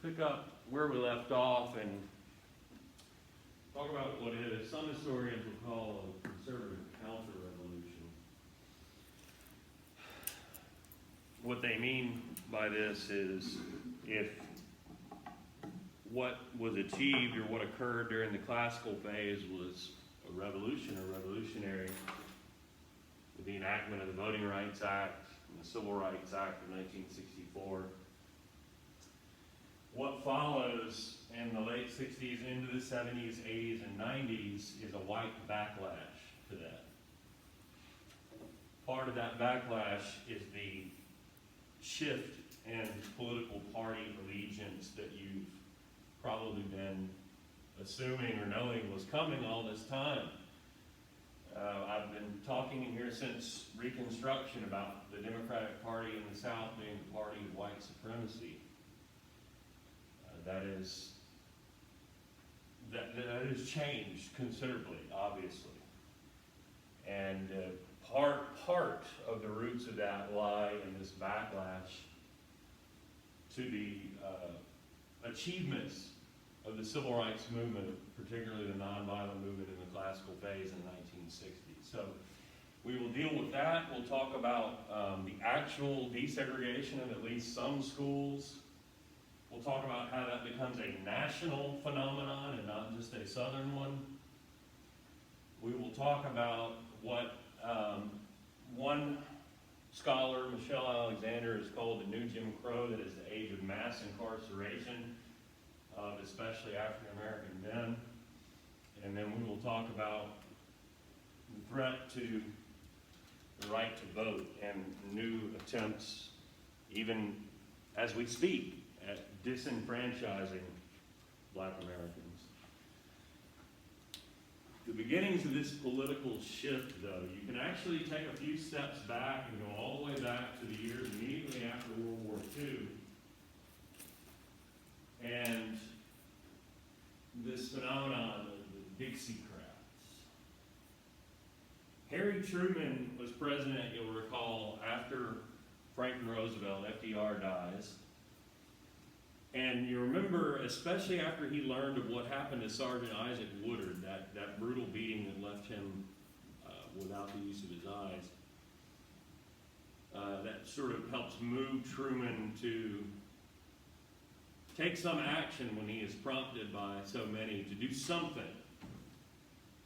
pick up where we left off and talk about what some historians will call a conservative counterrevolution. What they mean by this is if what was achieved or what occurred during the classical phase was a revolution or revolutionary, with the enactment of the Voting Rights Act and the Civil Rights Act of 1964, what follows in the late 60s into the 70s, 80s, and 90s is a white backlash to that. Part of that backlash is the shift in political party allegiance that you've probably been assuming or knowing was coming all this time. I've been talking in here since Reconstruction about the Democratic Party in the South being the party of white supremacy. That has changed considerably, obviously. And part of the roots of that lie in this backlash to the achievements of the civil rights movement, particularly the nonviolent movement in the classical phase in the 1960s. So we will deal with that. We'll talk about the actual desegregation of at least some schools. We'll talk about how that becomes a national phenomenon and not just a southern one. We will talk about what one scholar, Michelle Alexander, has called the new Jim Crow, that is the age of mass incarceration of especially African American men. And then we will talk about the threat to the right to vote and new attempts, even as we speak, at disenfranchising Black Americans. The beginnings of this political shift, though, you can actually take a few steps back and go all the way back to the years immediately after World War II. And this phenomenon of the Dixiecrats. Harry Truman was president, you'll recall, after Franklin Roosevelt, FDR dies. And you remember, especially after he learned of what happened to Sergeant Isaac Woodard, that brutal beating that left him without the use of his eyes, that sort of helps move Truman to take some action when he is prompted by so many to do something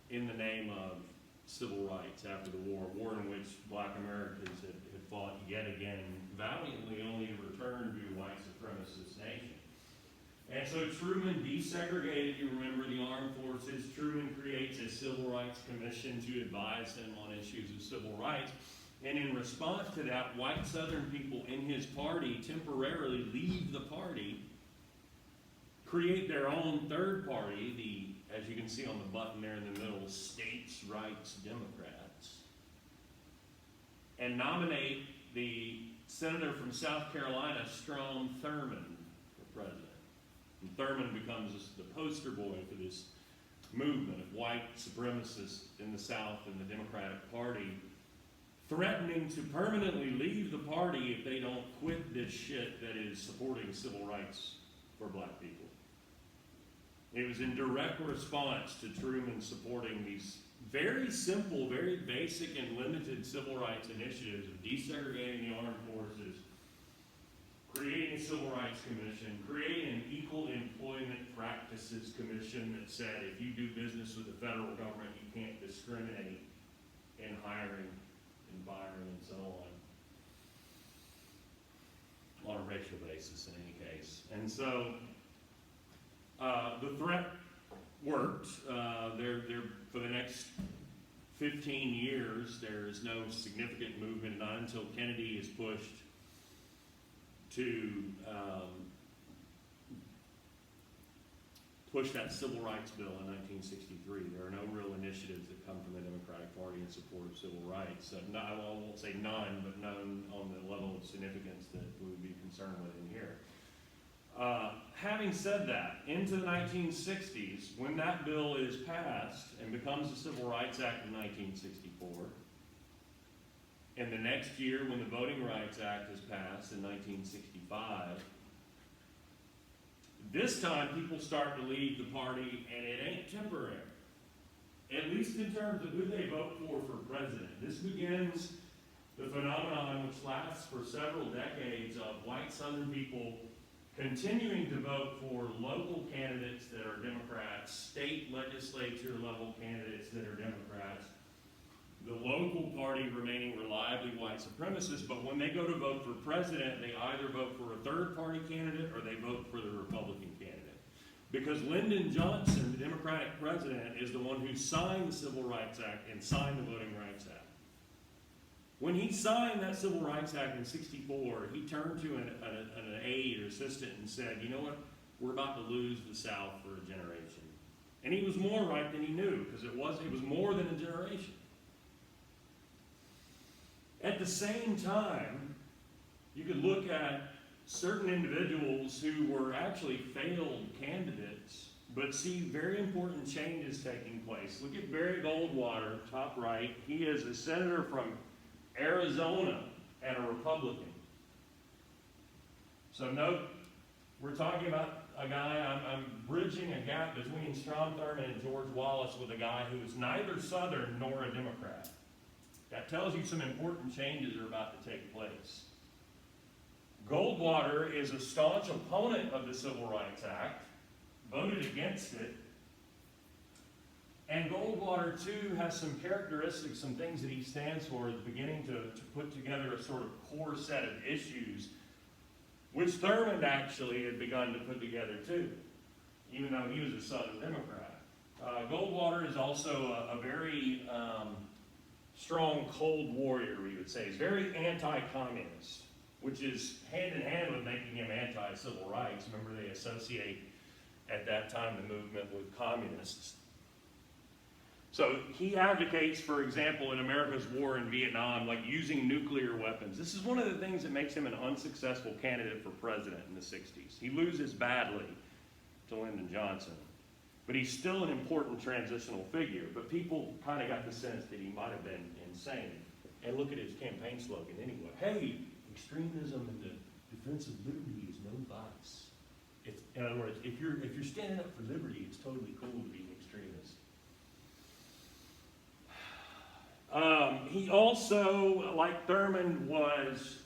in the name of civil rights after the war, a war in which Black Americans had fought yet again valiantly, only to return to a white supremacist nation. And so Truman desegregated, you remember, the armed forces. Truman creates a civil rights commission to advise them on issues of civil rights. And in response to that, white Southern people in his party temporarily leave the party, create their own third party, the, as you can see on the button there in the middle, States' Rights Democrats, and nominate the senator from South Carolina, Strom Thurmond, for president. And Thurmond becomes the poster boy for this movement of white supremacists in the South and the Democratic Party, threatening to permanently leave the party if they don't quit this shit that is supporting civil rights for Black people. It was in direct response to Truman supporting these very simple, very basic and limited civil rights initiatives of desegregating the armed forces, creating a civil rights commission, creating an equal employment practices commission that said if you do business with the federal government, you can't discriminate in hiring and firing and so on a racial basis in any case. And so the threat worked. For the next 15 years, there is no significant movement, not until Kennedy is pushed to push that civil rights bill in 1963. There are no real initiatives that come from the Democratic Party in support of civil rights. I won't say none, but none on the level of significance that we would be concerned with in here. Having said that, into the 1960s, when that bill is passed and becomes the Civil Rights Act of 1964, and the next year when the Voting Rights Act is passed in 1965, This time, people start to leave the party, and it ain't temporary. At least in terms of who they vote for president. This begins the phenomenon which lasts for several decades of white Southern people continuing to vote for local candidates that are Democrats, state legislature level candidates that are Democrats, the local party remaining reliably white supremacists, but when they go to vote for president, they either vote for a third party candidate or they vote for the Republican candidate. Because Lyndon Johnson, the Democratic president, is the one who signed the Civil Rights Act and signed the Voting Rights Act. When he signed that Civil Rights Act in '64, he turned to an aide or assistant and said, you know what, we're about to lose the South for a generation. And he was more right than he knew, because it was more than a generation. At the same time, you could look at certain individuals who were actually failed candidates, but see very important changes taking place. Look at Barry Goldwater, top right. He is a senator from Arizona and a Republican. So note, we're talking about a guy, I'm bridging a gap between Strom Thurmond and George Wallace with a guy who is neither Southern nor a Democrat. That tells you some important changes are about to take place. Goldwater is a staunch opponent of the Civil Rights Act, voted against it, and Goldwater, too, has some characteristics, some things that he stands for, is beginning to put together a sort of core set of issues, which Thurmond actually had begun to put together, too, even though he was a Southern Democrat. Goldwater is also a very strong cold warrior, we would say. He's very anti-communist, which is hand in hand with making him anti-civil rights. Remember, they associate at that time the movement with communists. So he advocates, for example, in America's war in Vietnam, like using nuclear weapons. This is one of the things that makes him an unsuccessful candidate for president in the 60s. He loses badly to Lyndon Johnson, but he's still an important transitional figure. But people kind of got the sense that he might have been insane. And look at his campaign slogan anyway. Hey, extremism in the defense of liberty is no vice. In other words, if you're standing up for liberty, it's totally cool to be an extremist. He also, like Thurmond, was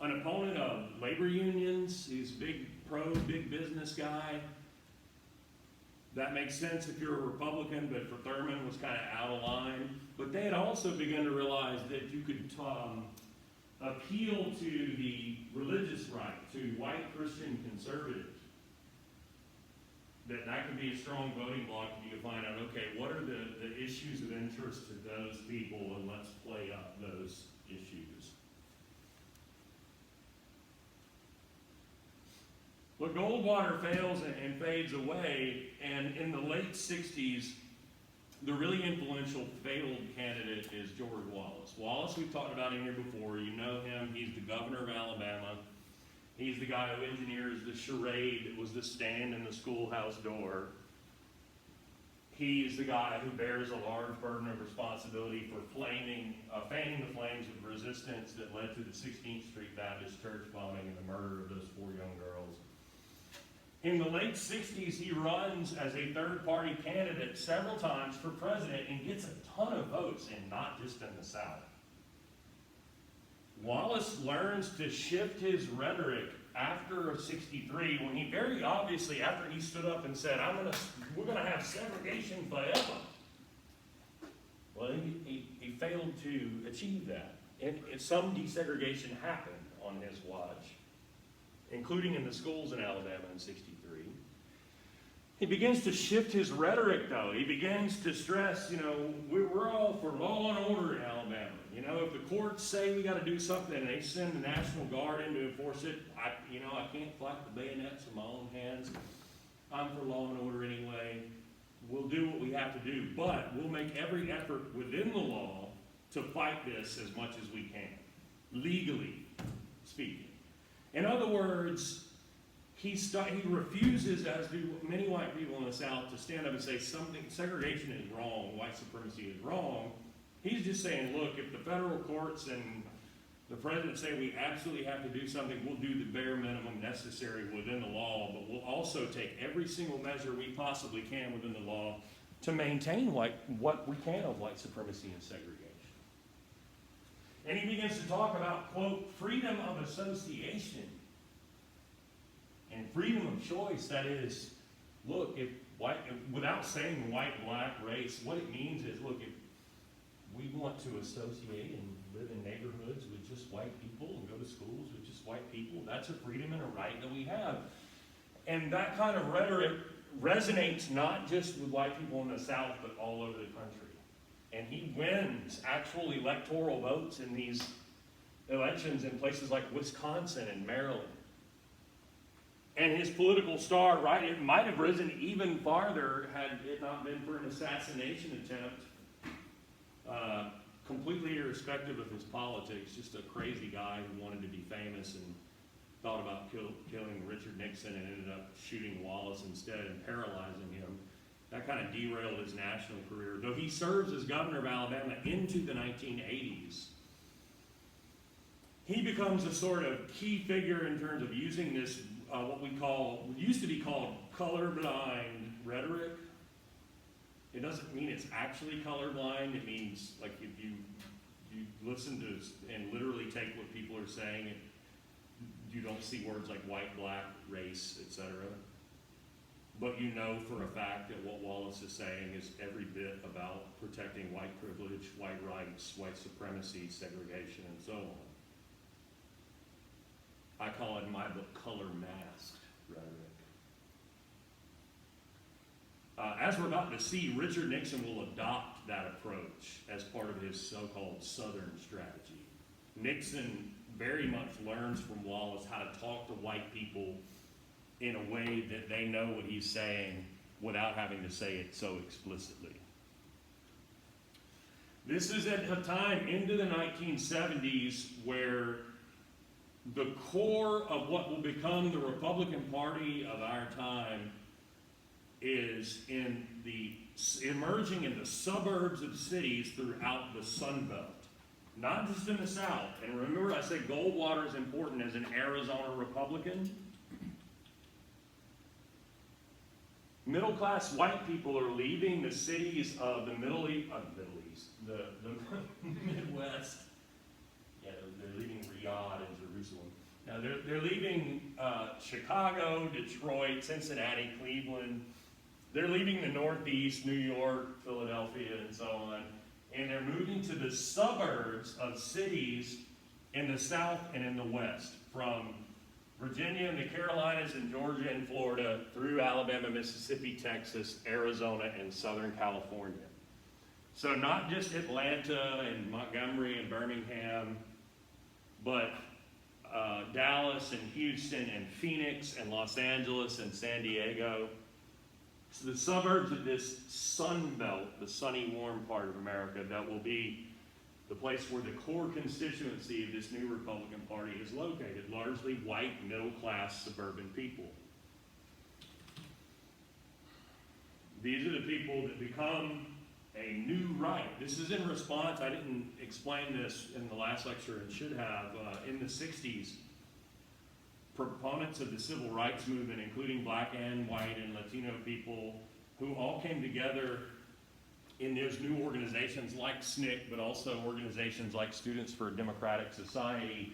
an opponent of labor unions. He's a big business guy. That makes sense if you're a Republican, but for Thurmond was kind of out of line. But they had also begun to realize that you could appeal to the religious right, to white Christian conservatives. That could be a strong voting block if you could find out, okay, what are the issues of interest to those people, and let's play up those issues. But Goldwater fails and fades away, and in the late 60s, the really influential failed candidate is George Wallace. Wallace, we've talked about him here before. You know him. He's the governor of Alabama. He's the guy who engineers the charade that was the stand in the schoolhouse door. He's the guy who bears a large burden of responsibility for fanning the flames of resistance that led to the 16th Street Baptist Church bombing and the murder of those 4 young girls. In the late 60s, he runs as a third-party candidate several times for president and gets a ton of votes, and not just in the South. Wallace learns to shift his rhetoric after '63, when he very obviously, after he stood up and said, we're gonna have segregation forever. Well, he failed to achieve that. And some desegregation happened on his watch, including in the schools in Alabama in '63. He begins to shift his rhetoric, though. He begins to stress, we're all for law and order in Alabama. If the courts say we got to do something and they send the National Guard in to enforce it, I can't fight the bayonets in my own hands. I'm for law and order anyway. We'll do what we have to do, but we'll make every effort within the law to fight this as much as we can, legally speaking. In other words, he refuses, as do many white people in the South, to stand up and say segregation is wrong, white supremacy is wrong. He's just saying, look, if the federal courts and The president say we absolutely have to do something. We'll do the bare minimum necessary within the law, but we'll also take every single measure we possibly can within the law to maintain what we can of white supremacy and segregation. And he begins to talk about, quote, freedom of association and freedom of choice. That is, look, without saying white, black, race, what it means is, look, if we want to associate and live in neighborhoods with just white people and go to schools with just white people, that's a freedom and a right that we have. And that kind of rhetoric resonates not just with white people in the South, but all over the country. And he wins actual electoral votes in these elections in places like Wisconsin and Maryland. And his political star, right, it might have risen even farther had it not been for an assassination attempt. Completely irrespective of his politics, just a crazy guy who wanted to be famous and thought about killing Richard Nixon and ended up shooting Wallace instead and paralyzing him. That kind of derailed his national career. Though he serves as governor of Alabama into the 1980s, he becomes a sort of key figure in terms of using this, what used to be called colorblind rhetoric. It doesn't mean it's actually colorblind. It means, like, if you listen to and literally take what people are saying, you don't see words like white, black, race, etc. But you know for a fact that what Wallace is saying is every bit about protecting white privilege, white rights, white supremacy, segregation, and so on. I call it in my book color masked rhetoric. As we're about to see, Richard Nixon will adopt that approach as part of his so-called Southern strategy. Nixon very much learns from Wallace how to talk to white people in a way that they know what he's saying without having to say it so explicitly. This is at a time into the 1970s where the core of what will become the Republican Party of our time is emerging in the suburbs of cities throughout the Sun Belt, not just in the South. And remember, I said Goldwater is important as an Arizona Republican. Middle-class white people are leaving the cities of the the Midwest. Yeah, they're leaving Riyadh and Jerusalem. Now they're leaving Chicago, Detroit, Cincinnati, Cleveland. They're leaving the Northeast, New York, Philadelphia, and so on, and they're moving to the suburbs of cities in the South and in the West, from Virginia and the Carolinas and Georgia and Florida through Alabama, Mississippi, Texas, Arizona, and Southern California. So not just Atlanta and Montgomery and Birmingham, but Dallas and Houston and Phoenix and Los Angeles and San Diego. So the suburbs of this Sun Belt, the sunny, warm part of America, that will be the place where the core constituency of this new Republican Party is located, largely white, middle-class, suburban people. These are the people that become a new right. This is in response, I didn't explain this in the last lecture and should have, in the 60s, proponents of the civil rights movement, including black and white and Latino people, who all came together in those new organizations like SNCC, but also organizations like Students for a Democratic Society,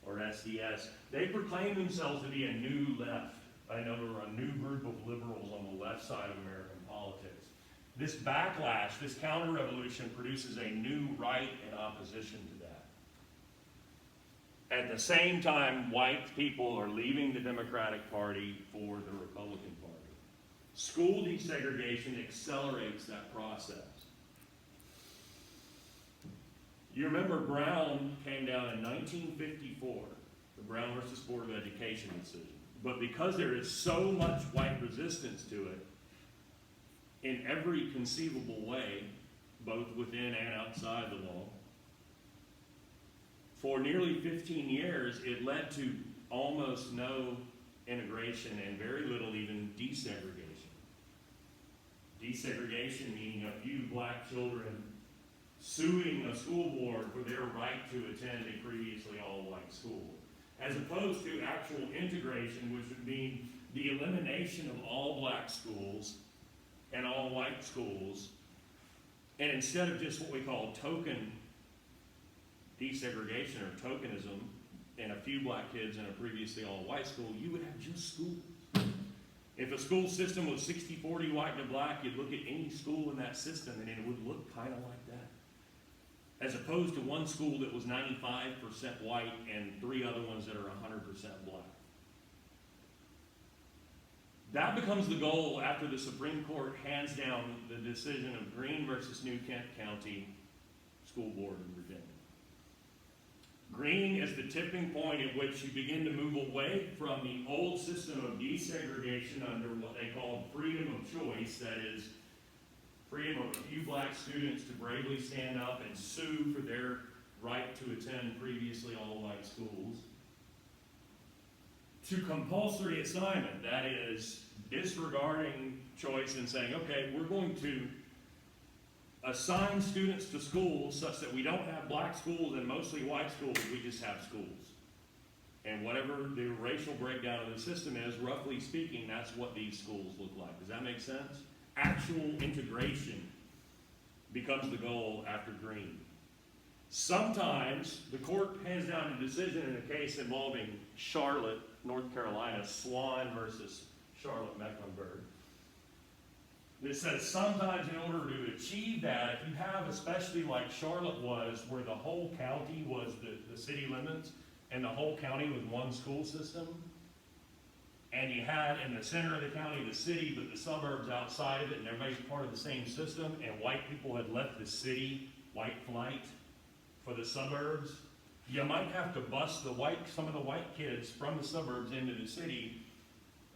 or SDS. They proclaim themselves to be a new left, a new group of liberals on the left side of American politics. This backlash, this counter-revolution, produces a new right in opposition to that. At the same time, white people are leaving the Democratic Party for the Republican Party. School desegregation accelerates that process. You remember Brown came down in 1954, the Brown versus Board of Education decision. But because there is so much white resistance to it, in every conceivable way, both within and outside the law, for nearly 15 years, it led to almost no integration and very little even desegregation. Desegregation meaning a few black children suing a school board for their right to attend a previously all-white school, as opposed to actual integration, which would mean the elimination of all black schools and all white schools, and instead of just what we call token desegregation or tokenism, and a few black kids in a previously all-white school, you would have just schools. If a school system was 60-40 white to black, you'd look at any school in that system and it would look kind of like that. As opposed to one school that was 95% white and 3 other ones that are 100% black. That becomes the goal after the Supreme Court hands down the decision of Green versus New Kent County School Board in Virginia. Green is the tipping point at which you begin to move away from the old system of desegregation under what they called freedom of choice, that is, freedom of a few black students to bravely stand up and sue for their right to attend previously all-white schools, to compulsory assignment, that is, disregarding choice and saying, okay, we're going to assign students to schools such that we don't have black schools and mostly white schools, we just have schools. And whatever the racial breakdown of the system is, roughly speaking, that's what these schools look like. Does that make sense? Actual integration becomes the goal after Green. Sometimes the court hands down a decision in a case involving Charlotte, North Carolina, Swan versus Charlotte Mecklenburg. It says sometimes in order to achieve that, if you have, especially like Charlotte was, where the whole county was the city limits, and the whole county was one school system, and you had in the center of the county the city, but the suburbs outside of it, and everybody's part of the same system, and white people had left the city, white flight, for the suburbs, you might have to bus some of the white kids from the suburbs into the city,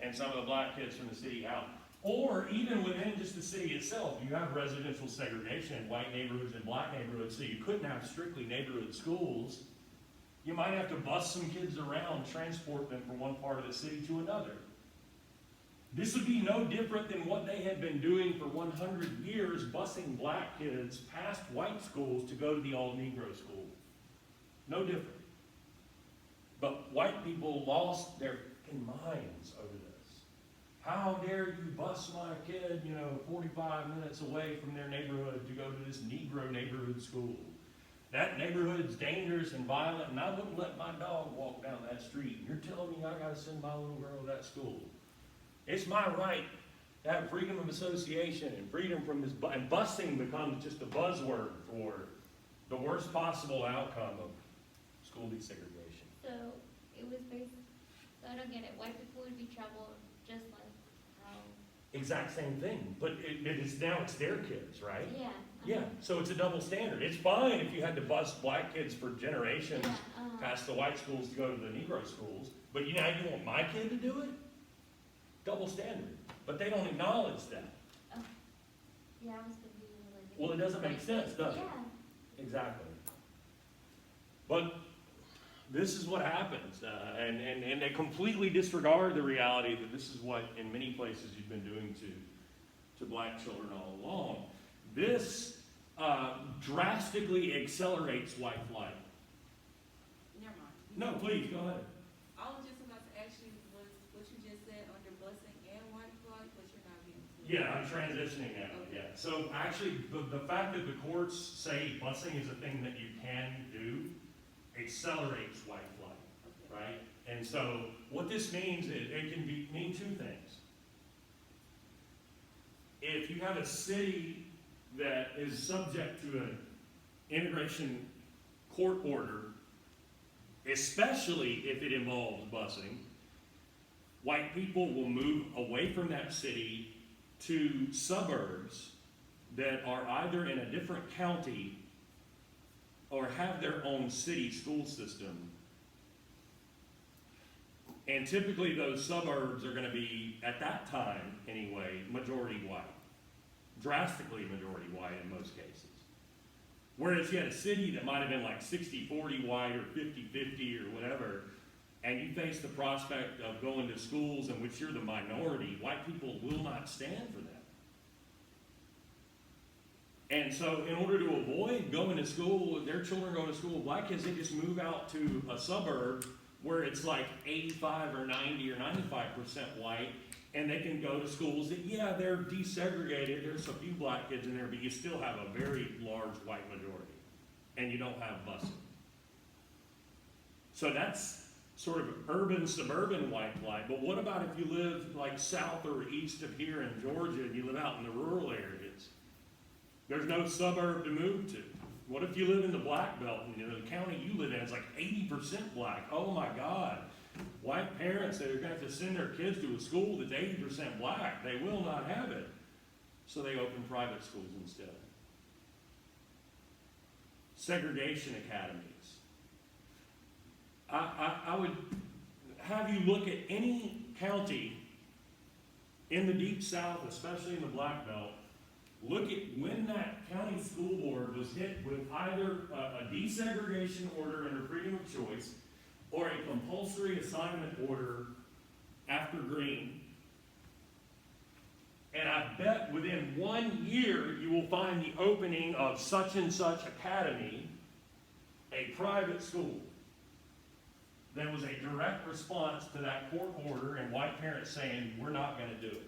and some of the black kids from the city out. Or even within just the city itself, you have residential segregation in white neighborhoods and black neighborhoods, so you couldn't have strictly neighborhood schools. You might have to bus some kids around, transport them from one part of the city to another. This would be no different than what they had been doing for 100 years, busing black kids past white schools to go to the all-Negro school. No different. But white people lost their minds over this. How dare you bus my kid, 45 minutes away from their neighborhood to go to this Negro neighborhood school? That neighborhood's dangerous and violent, and I wouldn't let my dog walk down that street. You're telling me I gotta send my little girl to that school. It's my right to have freedom of association and freedom from this, and busing becomes just a buzzword for the worst possible outcome of school desegregation. So it was based, so I don't get it, white people would be troubled just like how... Exact same thing, but it's their kids, right? Yeah. Yeah, so it's a double standard. It's fine if you had to bus black kids for generations past the white schools to go to the Negro schools, but now you want my kid to do it? Double standard. But they don't acknowledge that. Oh. Yeah, I was confused. Like, Well, it doesn't make sense, does it? Yeah. Exactly. But this is what happens, and they completely disregard the reality that this is what, in many places, you've been doing to black children all along. This drastically accelerates white flight. Never mind. No, please, go ahead. I was just about to ask you what you just said under busing and white flight, but you're not getting to it. Yeah, I'm transitioning now, yeah. So actually, the fact that the courts say busing is a thing that you can do accelerates white flight, right? And so what this means is it can mean two things. If you have a city that is subject to an immigration court order, especially if it involves busing, white people will move away from that city to suburbs that are either in a different county or have their own city school system. And typically those suburbs are going to be, at that time anyway, majority white. Drastically majority white in most cases. Whereas you had a city that might have been like 60-40 white or 50-50 or whatever, and you face the prospect of going to schools in which you're the minority, white people will not stand for that. And so in order to avoid going to school, their children going to school with black kids, they just move out to a suburb where it's like 85 or 90 or 95% white, and they can go to schools that, yeah, they're desegregated, there's a few black kids in there, but you still have a very large white majority, and you don't have busing. So that's sort of urban, suburban white flight. But what about if you live like south or east of here in Georgia and you live out in the rural areas? There's no suburb to move to. What if you live in the Black Belt and the county you live in is like 80% black? Oh my God. White parents that are going to have to send their kids to a school that's 80% black, they will not have it. So they open private schools instead. Segregation academies. I would have you look at any county in the Deep South, especially in the Black Belt. Look at when that county school board was hit with either a desegregation order under freedom of choice or a compulsory assignment order after Green. And I bet within 1 year you will find the opening of such and such academy, a private school. That was a direct response to that court order and white parents saying, we're not going to do it.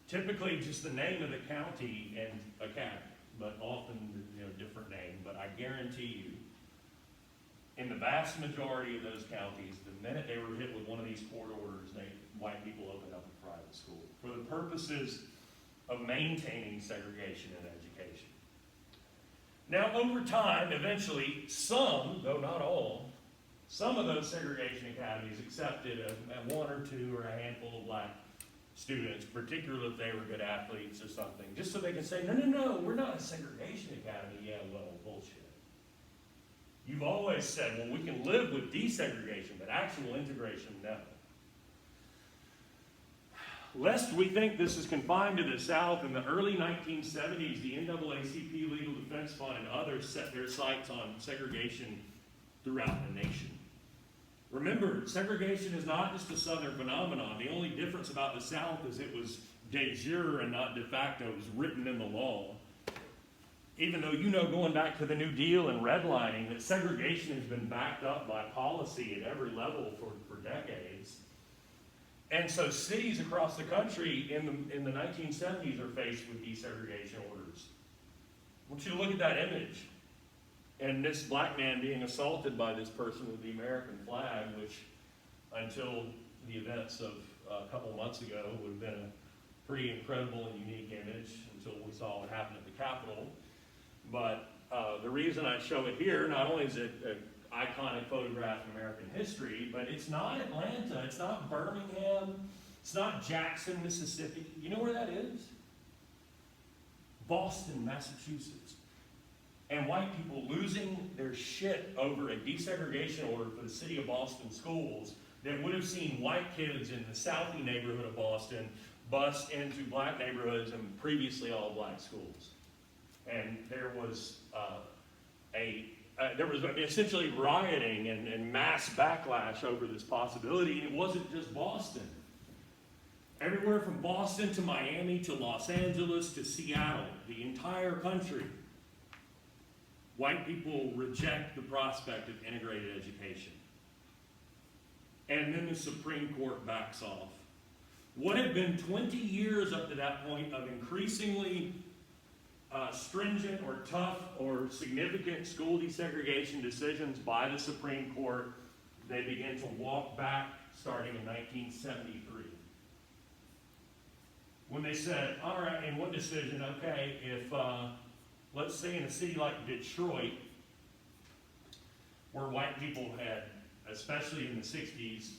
Typically just the name of the county and academy, but often, different name. But I guarantee you, in the vast majority of those counties, the minute they were hit with one of these court orders, white people opened up a private school for the purposes of maintaining segregation in education. Now, over time, eventually, some, though not all, some of those segregation academies accepted one or two or a handful of black students, particularly if they were good athletes or something, just so they can say, no, we're not a segregation academy. Yeah, well, bullshit. You've always said, well, we can live with desegregation, but actual integration, no. Lest we think this is confined to the South, in the early 1970s, the NAACP Legal Defense Fund and others set their sights on segregation throughout the nation. Remember, segregation is not just a Southern phenomenon. The only difference about the South is it was de jure and not de facto. It was written in the law. Even though going back to the New Deal and redlining, that segregation has been backed up by policy at every level for decades. And so cities across the country in the 1970s are faced with desegregation orders. I want you to look at that image. And this black man being assaulted by this person with the American flag, which until the events of a couple months ago would have been a pretty incredible and unique image until we saw what happened at the Capitol. But the reason I show it here, not only is it an iconic photograph of American history, but it's not Atlanta, it's not Birmingham, it's not Jackson, Mississippi. You know where that is? Boston, Massachusetts. And white people losing their shit over a desegregation order for the city of Boston schools that would have seen white kids in the Southie neighborhood of Boston bust into black neighborhoods and previously all black schools. And there was essentially rioting and mass backlash over this possibility. And it wasn't just Boston. Everywhere from Boston to Miami to Los Angeles to Seattle, the entire country. White people reject the prospect of integrated education. And then the Supreme Court backs off. What had been 20 years up to that point of increasingly stringent or tough or significant school desegregation decisions by the Supreme Court, they began to walk back starting in 1973. When they said, all right, in one decision, okay, if let's say in a city like Detroit, where white people had, especially in the 60s,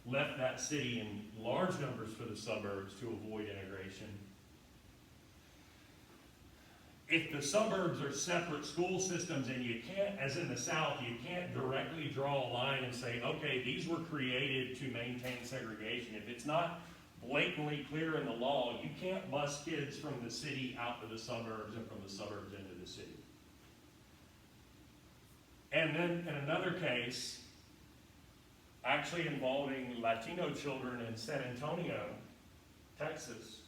left that city in large numbers for the suburbs to avoid integration. If the suburbs are separate school systems and you can't, as in the South, you can't directly draw a line and say, okay, these were created to maintain segregation. If it's not blatantly clear in the law, you can't bus kids from the city out to the suburbs and from the suburbs into the city. And then in another case, actually involving Latino children in San Antonio, Texas,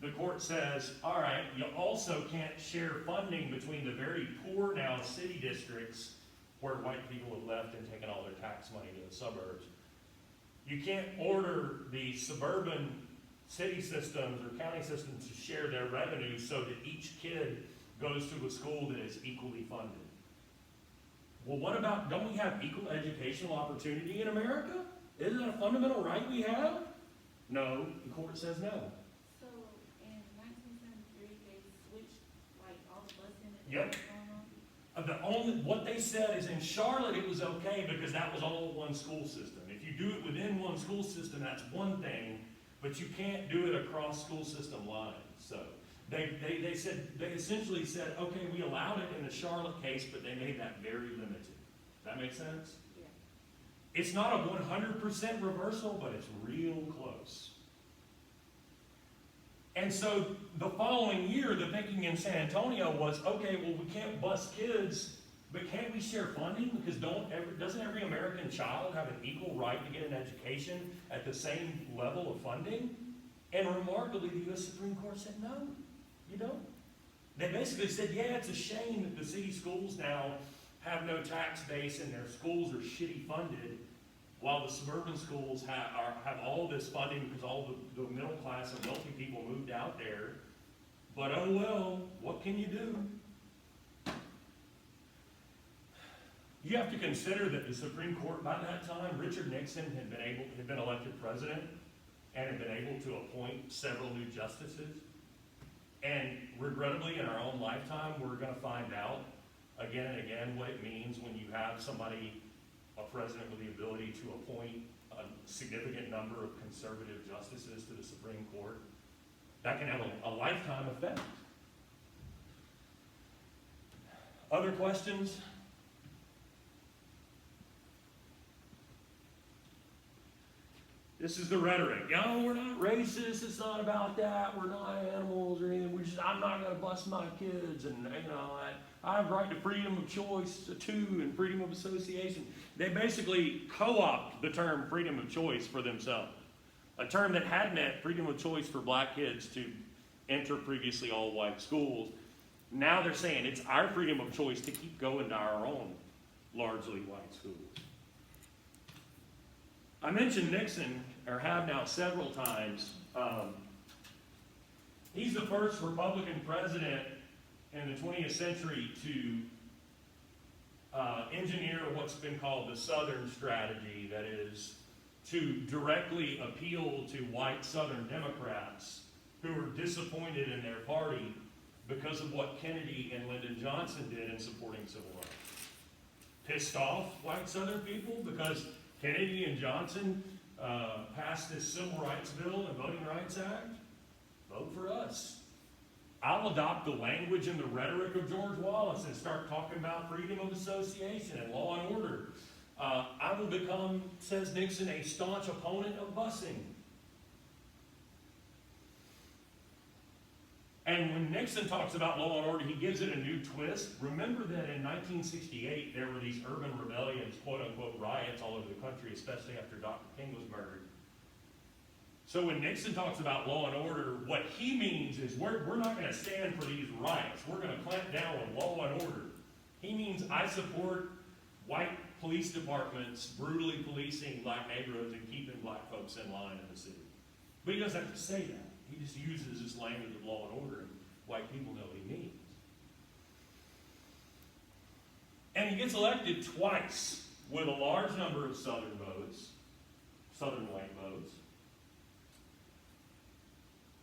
the court says, all right, you also can't share funding between the very poor now city districts where white people have left and taken all their tax money to the suburbs. You can't order the suburban city systems or county systems to share their revenue so that each kid goes to a school that is equally funded. Well, what about, don't we have equal educational opportunity in America? Isn't that a fundamental right we have? No, the court says no. So in 1973, they switched like all the busing and Yep. going on? What they said is in Charlotte it was okay because that was all one school system. If you do it within one school system, that's one thing, but you can't do it across school system lines. So they essentially said, okay, we allowed it in the Charlotte case, but they made that very limited. That make sense? Yeah. It's not a 100% reversal, but it's real close. And so the following year, the thinking in San Antonio was, okay, well, we can't bus kids, but can't we share funding? Because doesn't every American child have an equal right to get an education at the same level of funding? And remarkably, the U.S. Supreme Court said, no, you don't. They basically said, yeah, it's a shame that the city schools now have no tax base and their schools are shitty funded, while the suburban schools have all this funding because all the middle class and wealthy people moved out there. But oh well, what can you do? You have to consider that the Supreme Court by that time, Richard Nixon had been elected president and had been able to appoint several new justices. And regrettably, in our own lifetime, we're going to find out again and again what it means when you have somebody, a president with the ability to appoint a significant number of conservative justices to the Supreme Court. That can have a lifetime effect. Other questions? This is the rhetoric. No, we're not racist. It's not about that. We're not animals or anything. I'm not going to bust my kids. And, I have right to freedom of choice too and freedom of association. They basically co-opt the term freedom of choice for themselves. A term that had meant freedom of choice for black kids to enter previously all white schools. Now they're saying it's our freedom of choice to keep going to our own largely white schools. I mentioned Nixon, or have now several times. He's the first Republican president in the 20th century to engineer what's been called the Southern strategy, that is, to directly appeal to white Southern Democrats who were disappointed in their party because of what Kennedy and Lyndon Johnson did in supporting civil rights. Pissed off white Southern people because Kennedy and Johnson passed this Civil Rights Bill and Voting Rights Act? Vote for us. I'll adopt the language and the rhetoric of George Wallace and start talking about freedom of association and law and order. I will become, says Nixon, a staunch opponent of busing. And when Nixon talks about law and order, he gives it a new twist. Remember that in 1968, there were these urban rebellions, quote-unquote riots all over the country, especially after Dr. King was murdered. So when Nixon talks about law and order, what he means is we're not going to stand for these riots. We're going to clamp down on law and order. He means I support white police departments brutally policing black neighborhoods and keeping black folks in line in the city. But he doesn't have to say that. He just uses this language of law and order, and white people know what he means. And he gets elected twice with a large number of Southern votes, Southern white votes,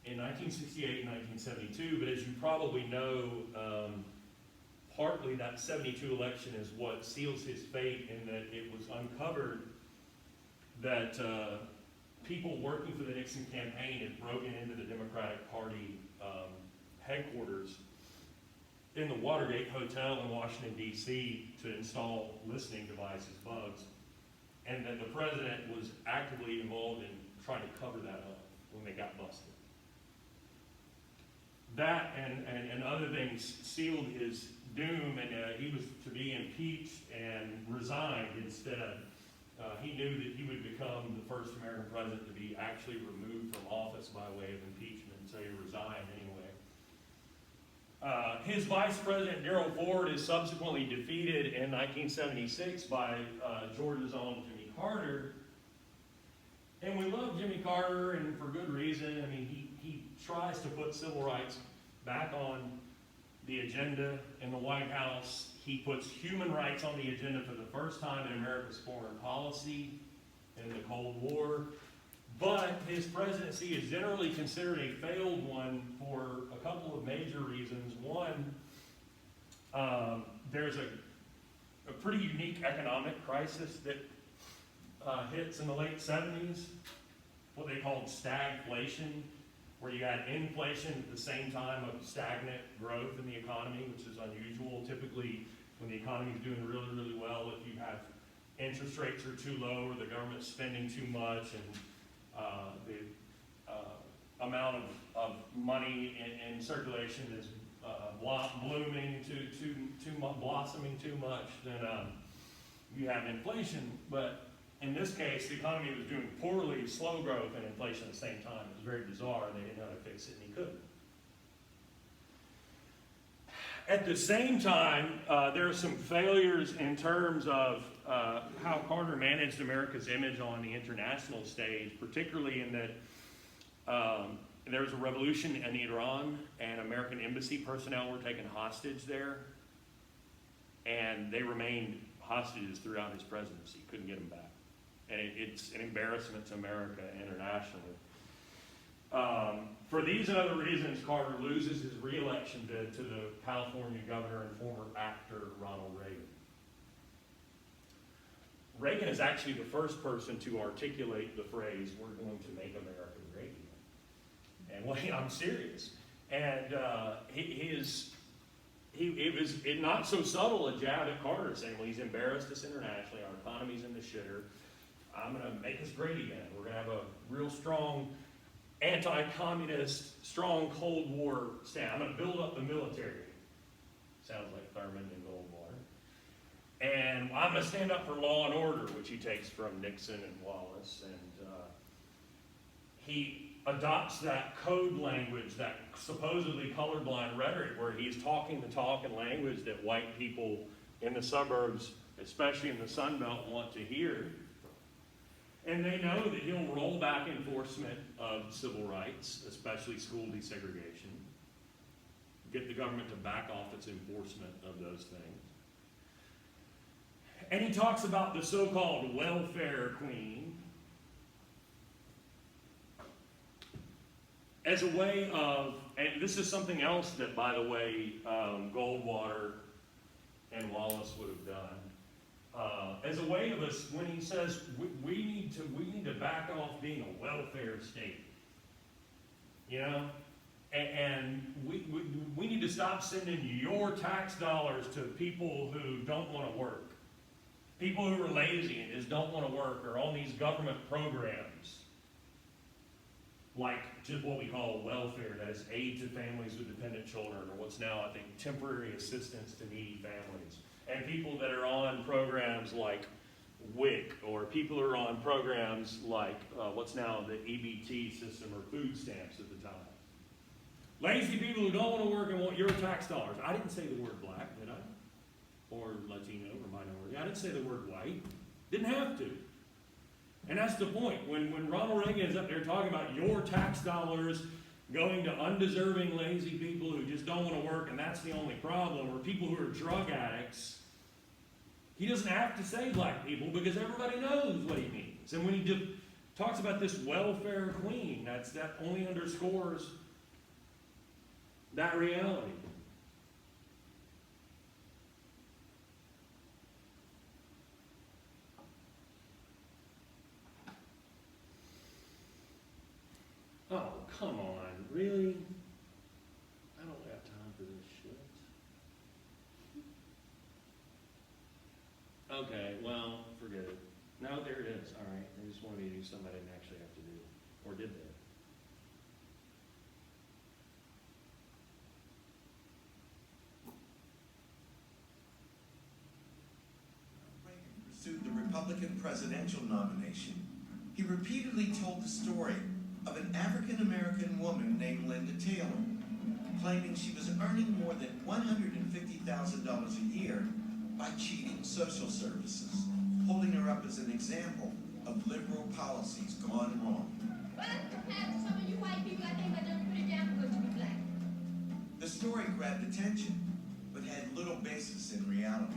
in 1968 and 1972. But as you probably know, partly that 72 election is what seals his fate, in that it was uncovered that people working for the Nixon campaign had broken into the Democratic Party headquarters in the Watergate Hotel in Washington, D.C. to install listening devices, bugs, and that the president was actively involved in trying to cover that up when they got busted. That and other things sealed his doom, and he was to be impeached and resigned instead. He knew that he would become the first American president to be actually removed from office by way of impeachment. so he resigned anyway. His vice president, Gerald Ford, is subsequently defeated in 1976 by Georgia's own Jimmy Carter. And we love Jimmy Carter, and for good reason. I mean, he tries to put civil rights back on the agenda in the White House. He puts human rights on the agenda for the first time in America's foreign policy in the Cold War. But his presidency is generally considered a failed one for a couple of major reasons. One, there's a pretty unique economic crisis that hits in the late 70s, what they called stagflation, where you had inflation at the same time of stagnant growth in the economy, which is unusual. Typically, when the economy is doing really, really well, if you have interest rates are too low or the government's spending too much and the amount of money in circulation is blossoming too much, then you have inflation. But in this case, the economy was doing poorly, slow growth and inflation at the same time. It was very bizarre. They didn't know how to fix it, and he couldn't. At the same time, there are some failures in terms of how Carter managed America's image on the international stage, particularly in that there was a revolution in Iran, and American embassy personnel were taken hostage there, and they remained hostages throughout his presidency. Couldn't get them back. And it's an embarrassment to America internationally. For these and other reasons, Carter loses his re-election bid to the California governor and former actor Ronald Reagan. Reagan is actually the first person to articulate the phrase, "We're going to make America great again." And well, I'm serious. And it was not so subtle a jab at Carter, saying, well, he's embarrassed us internationally, our economy's in the shitter. I'm going to make us great again. We're going to have a real strong anti-communist, strong Cold War stand. I'm going to build up the military. Sounds like Thurman and Goldwater. And I'm going to stand up for law and order, which he takes from Nixon and Wallace. And he adopts that code language, that supposedly colorblind rhetoric, where he's talking the talk and language that white people in the suburbs, especially in the Sun Belt, want to hear. And they know that he'll roll back enforcement of civil rights, especially school desegregation, get the government to back off its enforcement of those things. And he talks about the so-called welfare queen as a way of, and this is something else that, by the way, Goldwater and Wallace would have done, as a way of us, when he says we need to back off being a welfare state, you know, and we need to stop sending your tax dollars to people who don't want to work, people who are lazy and just don't want to work, or on these government programs like just what we call welfare, that is aid to families with dependent children, or what's now, I think, temporary assistance to needy families. And people that are on programs like WIC, or people who are on programs like what's now the EBT system, or food stamps at the time. Lazy people who don't want to work and want your tax dollars. I didn't say the word black, did I? Or Latino, or minority. I didn't say the word white. Didn't have to. And that's the point. When Ronald Reagan is up there talking about your tax dollars going to undeserving, lazy people who just don't want to work, and that's the only problem, or people who are drug addicts, he doesn't have to say black people, because everybody knows what he means. And when he talks about this welfare queen, that only underscores that reality. Oh, come on, really? I don't have time for this shit. Okay, well, forget it. No, there it is. All right, they just wanted me to do something I didn't actually have to do. Or did they? Reagan pursued the Republican presidential nomination, he repeatedly told the story of an African-American woman named Linda Taylor, claiming she was earning more than $150,000 a year by cheating social services, holding her up as an example of liberal policies gone wrong. Well, some of you white people, I think, are just pretty damn good to be black. The story grabbed attention, but had little basis in reality.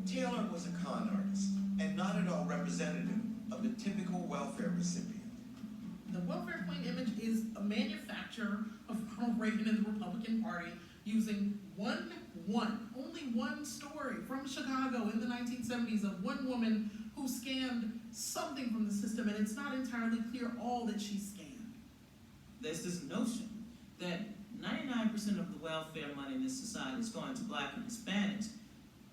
Taylor was a con artist, and not at all representative of the typical welfare recipient. The welfare queen image is a manufacture of Ronald Reagan and the Republican Party using only one story from Chicago in the 1970s of one woman who scammed something from the system, and it's not entirely clear all that she scammed. There's this notion that 99% of the welfare money in this society is going to black and Hispanics.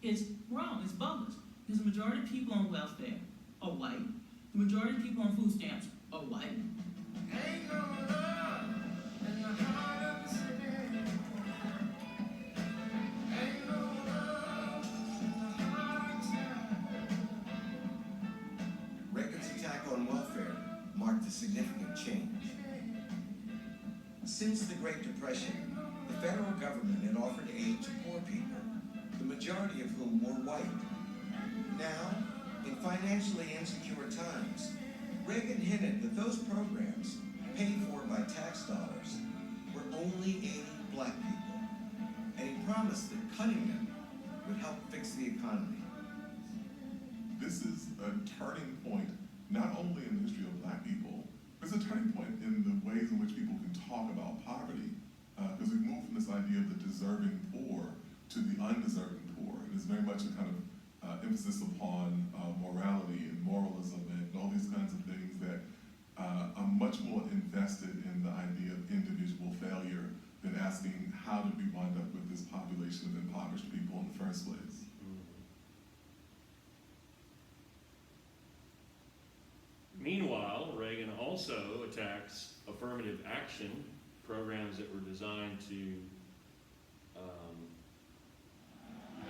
It's wrong, it's bogus. Because the majority of people on welfare are white. The majority of people on food stamps are white. Ain't no love in the heart of the city. Ain't no love in the heart of town. Reagan's attack on welfare marked a significant change. Since the Great Depression, the federal government had offered aid to poor people, the majority of whom were white. Now, in financially insecure times, Reagan hinted that those programs, paid for by tax dollars, were only aiding black people, and he promised that cutting them would help fix the economy. This is a turning point, not only in the history of black people, but it's a turning point in the ways in which people can talk about poverty, because we've moved from this idea of the deserving poor to the undeserving poor. And it's very much a kind of emphasis upon morality and moralism and all these kinds of things that are much more invested in the idea of individual failure than asking how did we wind up with this population of impoverished people in the first place. Meanwhile, Reagan also attacks affirmative action programs that were designed to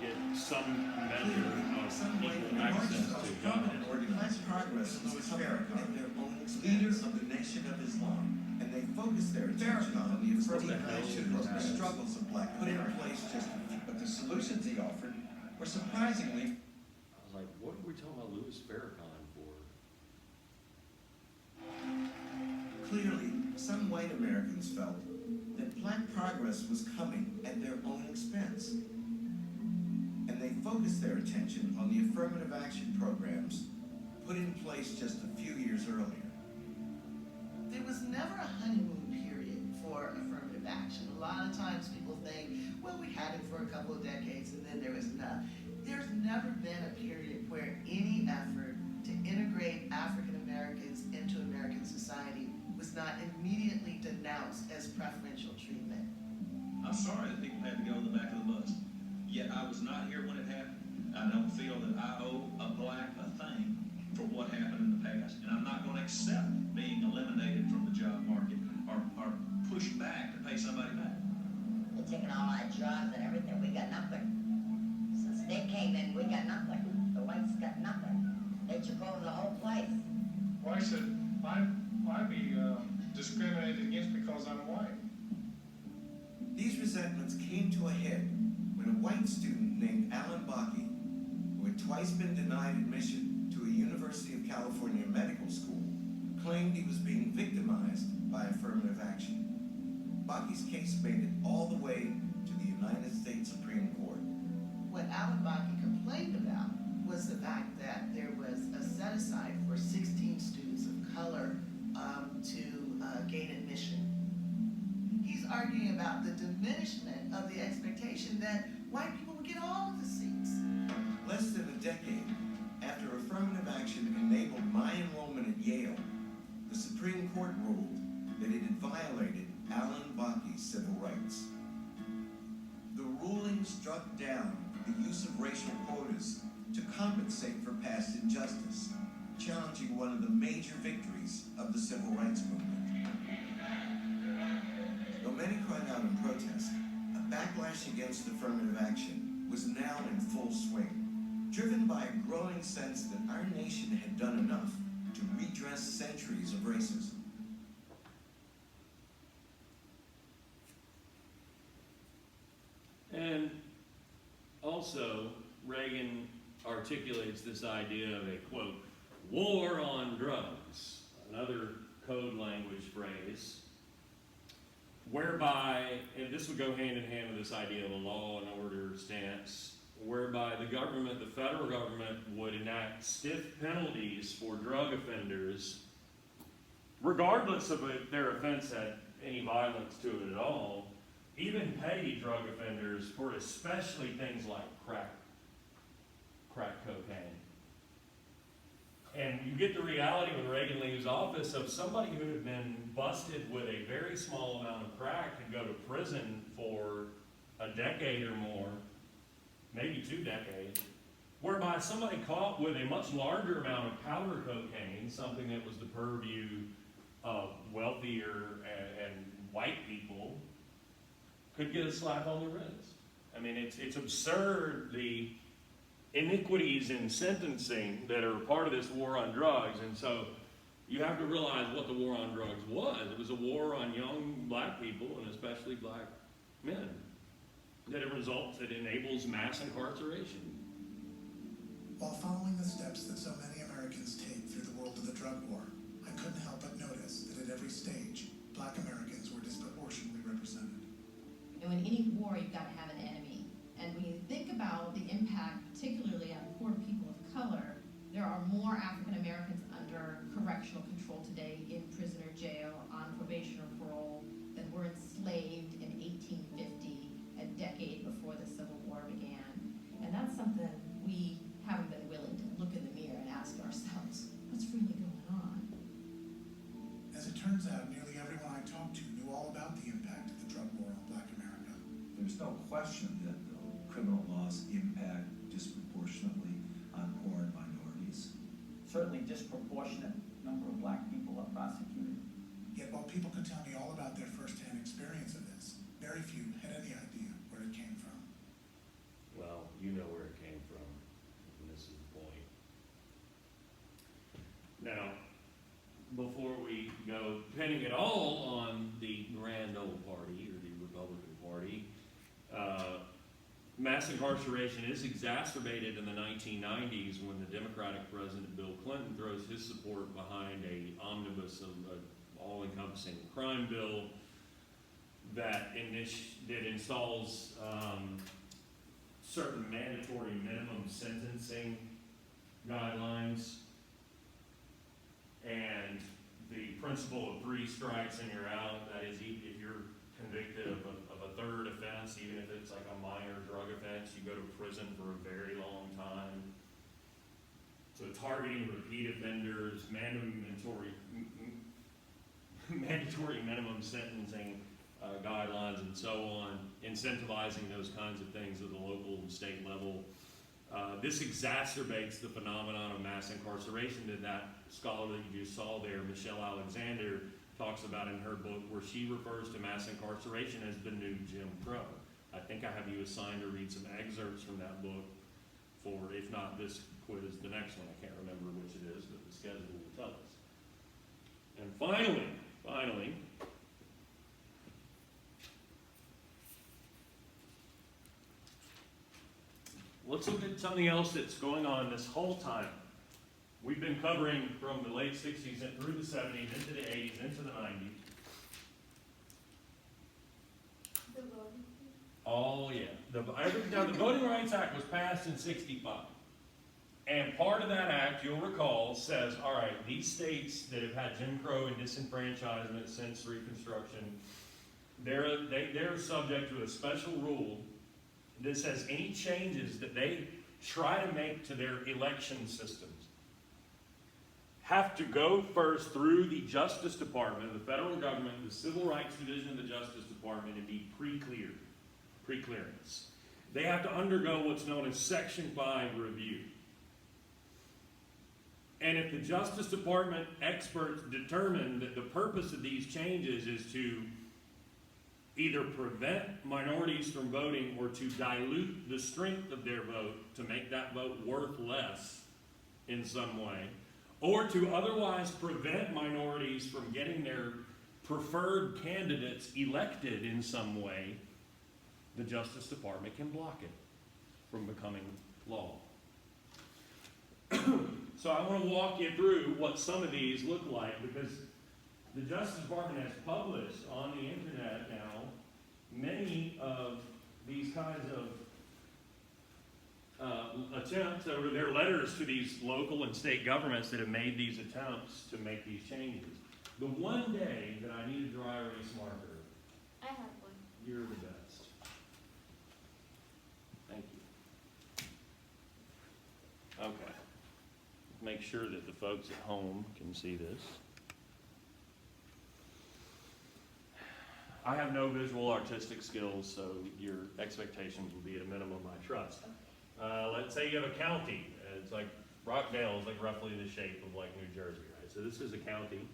get some measure of equal access to jobs. Organized progress was Farrakhan, at their own leader of the Nation of Islam, and they focused their attention on the affirmative action program struggles of black put in place just, but the solutions he offered were surprisingly. I was like, what are we talking about Louis Farrakhan for? Clearly, some white Americans felt that black progress was coming at their own expense, and they focused their attention on the affirmative action programs put in place just a few years earlier. There was never a honeymoon period for affirmative action. A lot of times people think, well, we had it for a couple of decades and then there was none. There's never been a period where any effort to integrate African Americans into American society was not immediately denounced as preferential treatment. I'm sorry that people had to go to the back of the bus. Yet I was not here when it happened. I don't feel that I owe a black a thing for what happened in the past. And I'm not going to accept being eliminated from the job market or pushed back to pay somebody back. They're taking all our jobs and everything. We got nothing. Since they came in, we got nothing. The whites got nothing. They took over the whole place. Why should I be discriminated against because I'm white? These resentments came to a head when a white student named Alan Bakke, who had twice been denied admission to a University of California medical school, claimed he was being victimized by affirmative action. Bakke's case made it all the way to the United States Supreme Court. What Alan Bakke complained about was the fact that there was a set-aside for 16 students of color to gain admission. He's arguing about the diminishment of the expectation that white people would get all of the seats. Less than a decade after affirmative action enabled my enrollment at Yale, the Supreme Court ruled that it had violated Alan Bakke's civil rights. The ruling struck down the use of racial quotas to compensate for past injustice, challenging one of the major victories of the civil rights movement. Though many cried out in protest, a backlash against affirmative action was now in full swing, driven by a growing sense that our nation had done enough to redress centuries of racism. also, Reagan articulates this idea of a, quote, war on drugs, another code language phrase, whereby, and this would go hand in hand with this idea of a law and order stance, whereby the government, the federal government, would enact stiff penalties for drug offenders, regardless of if their offense had any violence to it at all, even pay drug offenders for especially things like crack cocaine. And you get the reality when Reagan leaves office of somebody who had been busted with a very small amount of crack could go to prison for a decade or more, maybe 2 decades, whereby somebody caught with a much larger amount of powder cocaine, something that was the purview of wealthier and white people, could get a slap on the wrist. I mean, it's absurd, the iniquities in sentencing that are part of this war on drugs. And so you have to realize what the war on drugs was. It was a war on young black people, and especially black men, that it enables mass incarceration. While following the steps that so many Americans take through the world of the drug war, I couldn't help but notice that at every stage, black Americans were disproportionately represented. And in any war, you've got to have an enemy. And when you think about the impact, particularly on poor people of color, there are more African Americans under correctional control today in prison or jail, on probation or parole, than were enslaved in 1850, a decade before the Civil War began. And that's something we haven't been willing to look in the mirror and ask ourselves, what's really going on? As it turns out, nearly everyone I talked to knew all about the impact of the drug war on black America. There's no question that the criminal laws impact disproportionately on poor and minorities. Certainly disproportionate number of black people are prosecuted. Yet while people could tell me all about their firsthand experience of this, very few had any idea where it came from. Well, you know where it came from, and this is the point. Now, before we go pinning it all on the grand old party, or the Republican Party, mass incarceration is exacerbated in the 1990s when the Democratic President Bill Clinton throws his support behind a omnibus of all-encompassing crime bill that installs certain mandatory minimum sentencing guidelines, and the principle of 3 strikes and you're out. That is, if you're convicted of a third offense, even if it's like a minor drug offense, you go to prison for a very long time. So targeting repeat offenders, mandatory minimum sentencing guidelines, and so on, incentivizing those kinds of things at the local and state level. This exacerbates the phenomenon of mass incarceration that scholar that you just saw there, Michelle Alexander, talks about in her book, where she refers to mass incarceration as the new Jim Crow. I think I have you assigned to read some excerpts from that book for, if not this quiz, the next one. I can't remember which it is, but the schedule will tell us. And finally, let's look at something else that's going on this whole time. We've been covering from the late 60s and through the 70s, into the 80s, into the 90s. The voting. Oh, yeah. Now, the Voting Rights Act was passed in 65. And part of that act, you'll recall, says, all right, these states that have had Jim Crow and disenfranchisement since Reconstruction, they're subject to a special rule that says any changes that they try to make to their election systems have to go first through the Justice Department, the federal government, the Civil Rights Division of the Justice Department, and be pre-clearance. They have to undergo what's known as Section 5 review. And if the Justice Department experts determine that the purpose of these changes is to either prevent minorities from voting or to dilute the strength of their vote to make that vote worth less in some way, or to otherwise prevent minorities from getting their preferred candidates elected in some way, the Justice Department can block it. from becoming law. So I want to walk you through what some of these look like, because the Justice Department has published on the internet now many of these kinds of attempts, or their letters to these local and state governments that have made these attempts to make these changes. The one day that I need a dry erase marker, I have one. you're the best. Thank you. Okay. Make sure that the folks at home can see this. I have no visual artistic skills, so your expectations will be at a minimum, I trust. Let's say you have a county. It's like Rockdale is like roughly the shape of like New Jersey, right? So this is a county.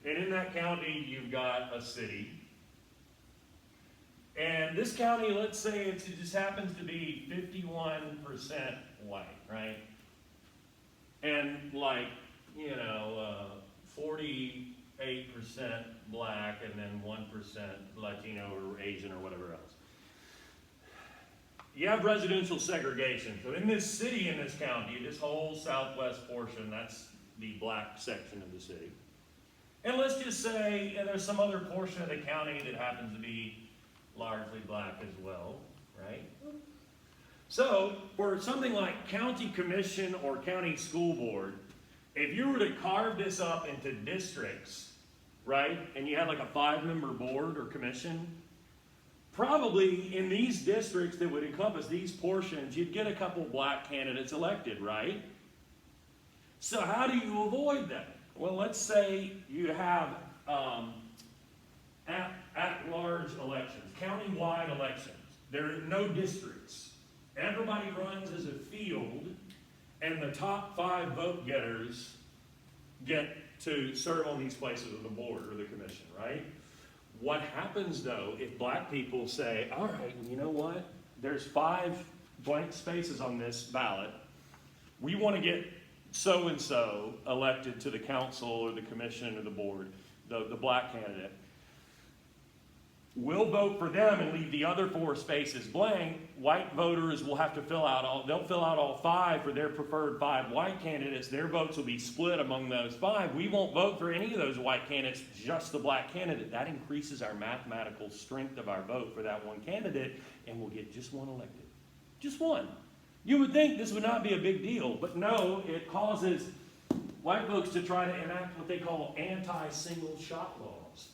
And in that county, you've got a city. And this county, let's say it just happens to be 51% white, right? And like, 48% black, and then 1% Latino or Asian or whatever else. You have residential segregation. So in this city, in this county, this whole southwest portion, that's the black section of the city. And let's just say there's some other portion of the county that happens to be largely black as well, right? So for something like county commission or county school board, if you were to carve this up into districts, right, and you had like a 5-member board or commission, probably in these districts that would encompass these portions, you'd get a couple black candidates elected, right? So how do you avoid that? Well, let's say you have at-large elections, county-wide elections. There are no districts. Everybody runs as a field, and the top 5 vote getters get to serve on these places of the board or the commission, right? What happens, though, if black people say, all right, you know what? There's 5 blank spaces on this ballot. We want to get so-and-so elected to the council or the commission or the board, the black candidate. We'll vote for them and leave the other 4 spaces blank. White voters will have to fill out all 5 for their preferred 5 white candidates. Their votes will be split among those 5. We won't vote for any of those white candidates, just the black candidate. That increases our mathematical strength of our vote for that one candidate, and we'll get just one elected. Just one. You would think this would not be a big deal, but no, it causes white folks to try to enact what they call anti-single shot laws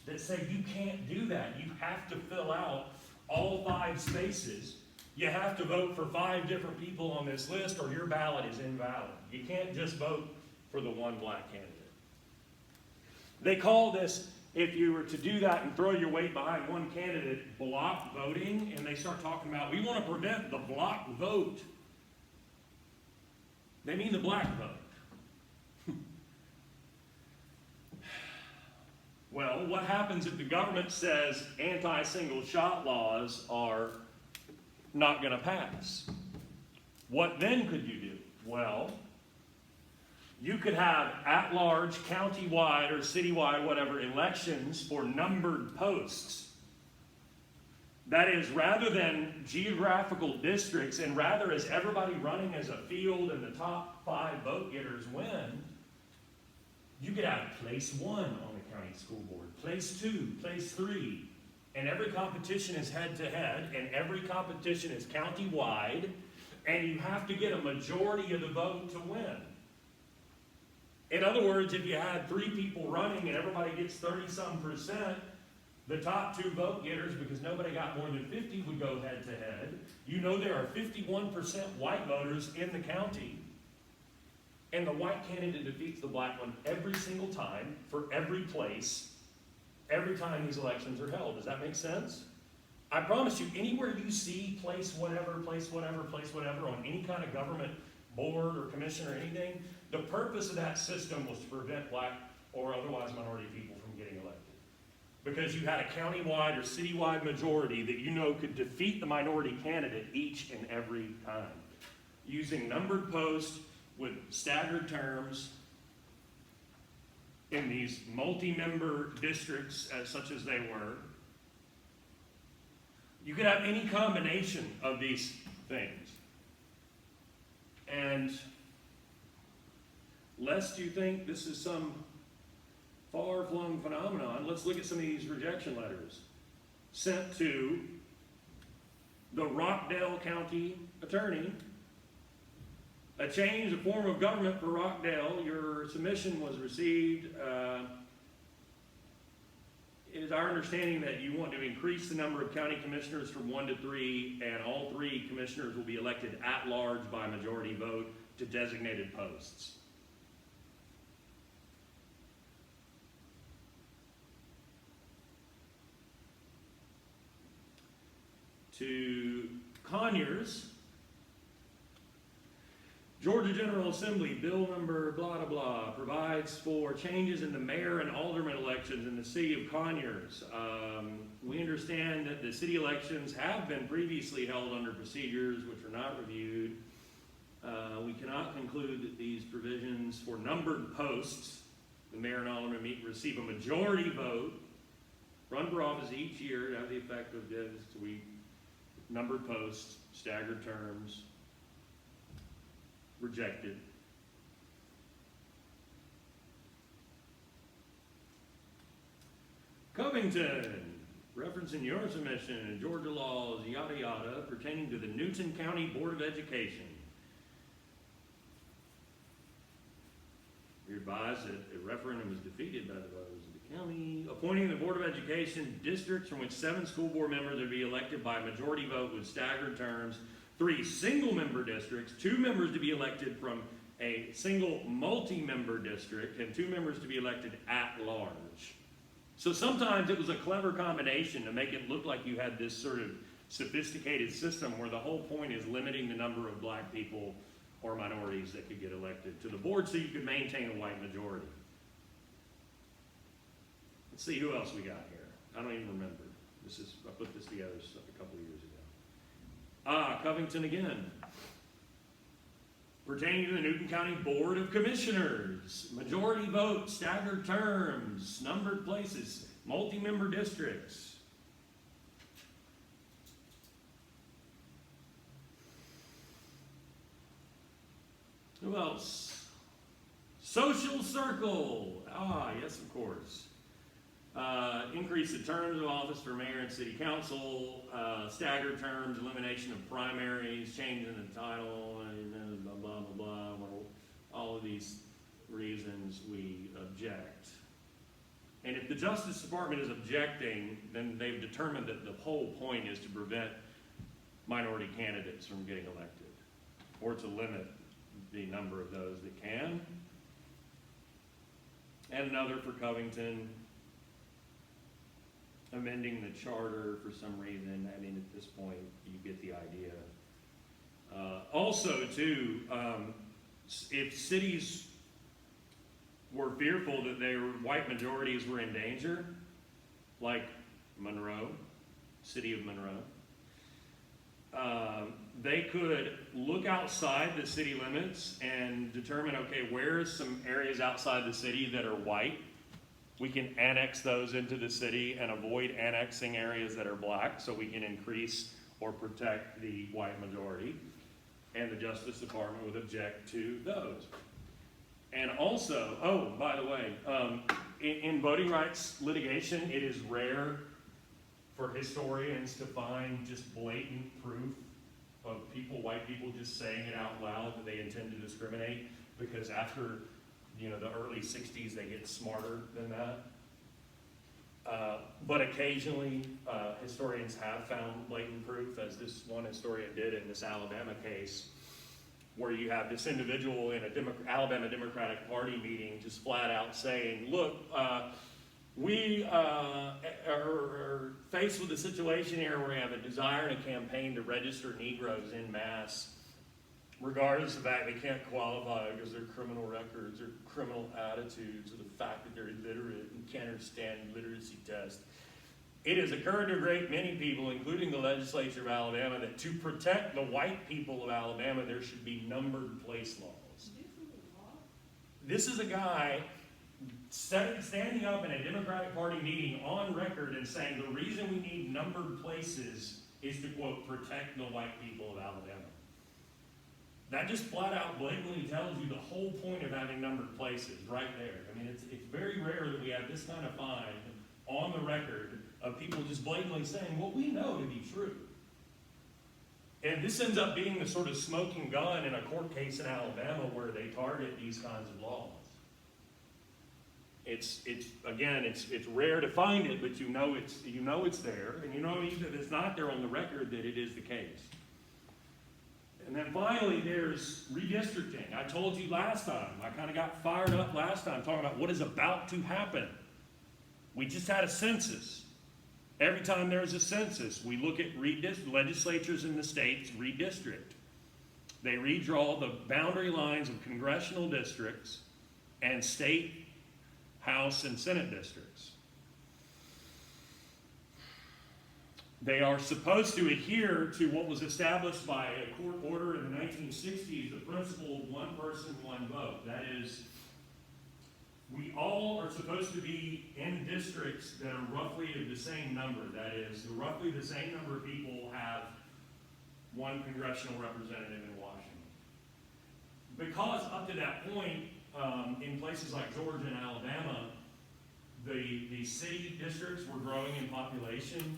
that say you can't do that. You have to fill out all 5 spaces. You have to vote for 5 different people on this list or your ballot is invalid. You can't just vote for the one black candidate. They call this, if you were to do that and throw your weight behind one candidate, block voting, and they start talking about, we want to prevent the block vote. They mean the black vote. Well, what happens if the government says anti-single shot laws are not going to pass? What then could you do? Well, you could have at-large, county-wide, or city-wide, whatever, elections for numbered posts. That is, rather than geographical districts, and rather as everybody running as a field and the top 5 vote getters win, you could have place 1 on the county school board, place 2, place 3, and every competition is head-to-head, and every competition is county-wide, and you have to get a majority of the vote to win. In other words, if you had 3 people running and everybody gets 30-some%, the top 2 vote getters, because nobody got more than 50, would go head-to-head. You know there are 51% white voters in the county. And the white candidate defeats the black one every single time, for every place, every time these elections are held. Does that make sense? I promise you, anywhere you see place whatever, place whatever, place whatever on any kind of government board or commission or anything, the purpose of that system was to prevent black or otherwise minority people from getting elected. Because you had a county-wide or citywide majority that you know could defeat the minority candidate each and every time, using numbered posts with staggered terms in these multi-member districts, such as they were. You could have any combination of these things. And lest you think this is some far-flung phenomenon, let's look at some of these rejection letters sent to the Rockdale County Attorney. A change of form of government for Rockdale. Your submission was received. It is our understanding that you want to increase the number of county commissioners from 1 to 3, and all 3 commissioners will be elected at large by majority vote to designated posts. To Conyers, Georgia General Assembly, bill number blah, blah, blah, provides for changes in the mayor and alderman elections in the city of Conyers. We understand that the city elections have been previously held under procedures which are not reviewed. We cannot conclude that these provisions for numbered posts, the mayor and alderman receive a majority vote, run for office each year, to have the effect of this, numbered posts, staggered terms, rejected. Covington, referencing your submission, Georgia laws, yada yada, pertaining to the Newton County Board of Education. You're advised that the referendum was defeated by the voters of the county. Appointing the Board of Education districts from which 7 school board members are to be elected by majority vote with staggered terms. 3 single-member districts, 2 members to be elected from a single multi-member district, and 2 members to be elected at large. So sometimes it was a clever combination to make it look like you had this sort of sophisticated system where the whole point is limiting the number of black people or minorities that could get elected to the board so you could maintain a white majority. Let's see who else we got here. I don't even remember. I put this together a couple of years ago. Covington again. Pertaining to the Newton County Board of Commissioners, majority vote, staggered terms, numbered places, multi-member districts. Who else? Social Circle. Yes, of course. Increase the terms of office for mayor and city council, staggered terms, elimination of primaries, change in the title, and blah, blah, blah, blah. All of these reasons we object. And if the Justice Department is objecting, then they've determined that the whole point is to prevent minority candidates from getting elected, or to limit the number of those that can. And another for Covington, amending the charter for some reason. I mean, at this point, you get the idea. Also, too, if cities were fearful that their white majorities were in danger, like Monroe, city of Monroe, they could look outside the city limits and determine, okay, where's some areas outside the city that are white? We can annex those into the city and avoid annexing areas that are black, so we can increase or protect the white majority. And the Justice Department would object to those. And also, by the way, in voting rights litigation, it is rare for historians to find just blatant proof of white people just saying it out loud that they intend to discriminate, because after the early 60s, they get smarter than that. But occasionally, historians have found blatant proof, as this one historian did in this Alabama case, where you have this individual in a Alabama Democratic Party meeting just flat out saying, look, we are faced with a situation here where we have a desire and a campaign to register Negroes en masse, regardless of the fact they can't qualify because their criminal records or criminal attitudes, or the fact that they're illiterate and can't understand literacy tests. It has occurred to a great many people, including the legislature of Alabama, that to protect the white people of Alabama, there should be numbered place laws. This is a guy standing up in a Democratic Party meeting on record and saying the reason we need numbered places is to, quote, protect the white people of Alabama. That just flat out blatantly tells you the whole point of having numbered places right there. I mean, it's very rare that we have this kind of find on the record of people just blatantly saying what we know to be true. And this ends up being the sort of smoking gun in a court case in Alabama where they target these kinds of laws. It's rare to find it, but you know it's there, and you know even if it's not there on the record that it is the case. And then finally, there's redistricting. I told you last time, I kind of got fired up last time talking about what is about to happen. We just had a census. Every time there's a census, we look at legislatures in the states redistrict. They redraw the boundary lines of congressional districts and state, House, and Senate districts. They are supposed to adhere to what was established by a court order in the 1960s, the principle of one person, one vote. That is, we all are supposed to be in districts that are roughly of the same number. That is, roughly the same number of people have one congressional representative in Washington. Because up to that point, in places like Georgia and Alabama, the city districts were growing in population,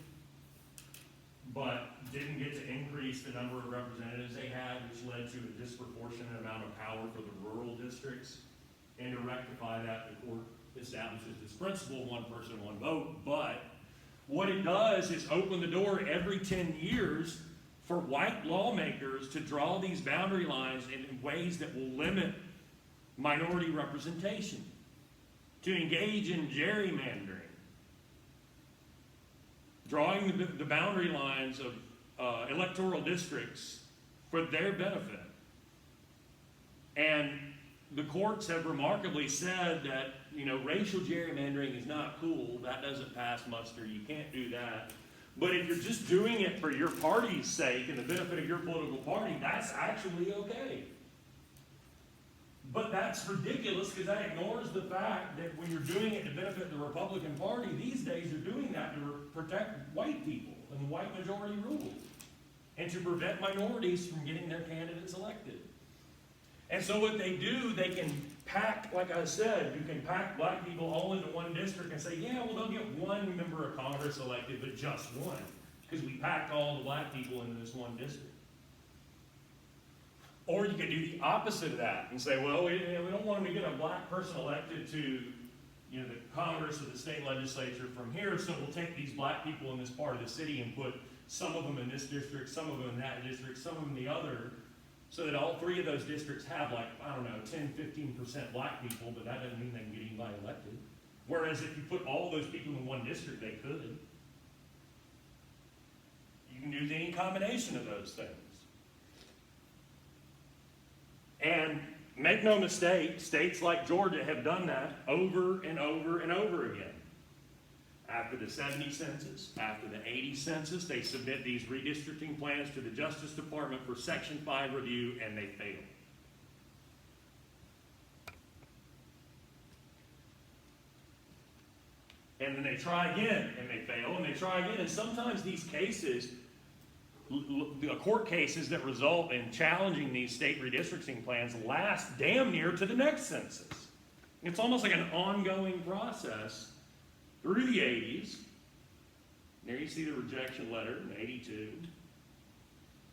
but didn't get to increase the number of representatives they had, which led to a disproportionate amount of power for the rural districts. And to rectify that, the court establishes this principle, one person, one vote. But what it does is open the door every 10 years for white lawmakers to draw these boundary lines in ways that will limit minority representation, to engage in gerrymandering, drawing the boundary lines of electoral districts for their benefit. And the courts have remarkably said that, racial gerrymandering is not cool, that doesn't pass muster, you can't do that. But if you're just doing it for your party's sake and the benefit of your political party, that's actually okay. But that's ridiculous because that ignores the fact that when you're doing it to benefit the Republican Party, these days you're doing that to protect white people and white majority rule and to prevent minorities from getting their candidates elected. And so what they do, they can pack, like I said, you can pack black people all into one district and say, yeah, well, they'll get one member of Congress elected, but just one, because we packed all the black people into this one district. Or you could do the opposite of that and say, well, we don't want them to get a black person elected to the Congress or the state legislature from here, so we'll take these black people in this part of the city and put some of them in this district, some of them in that district, some of them in the other, so that all three of those districts have 10, 15% black people, but that doesn't mean they can get anybody elected. Whereas if you put all those people in one district, they could. You can use any combination of those things. And make no mistake, states like Georgia have done that over and over and over again. After the 70 census, after the 80 census, they submit these redistricting plans to the Justice Department for Section 5 review, and they fail. And then they try again, and they fail, and they try again. And sometimes these cases, court cases that result in challenging these state redistricting plans last damn near to the next census. It's almost like an ongoing process through the 80s. There you see the rejection letter in 82.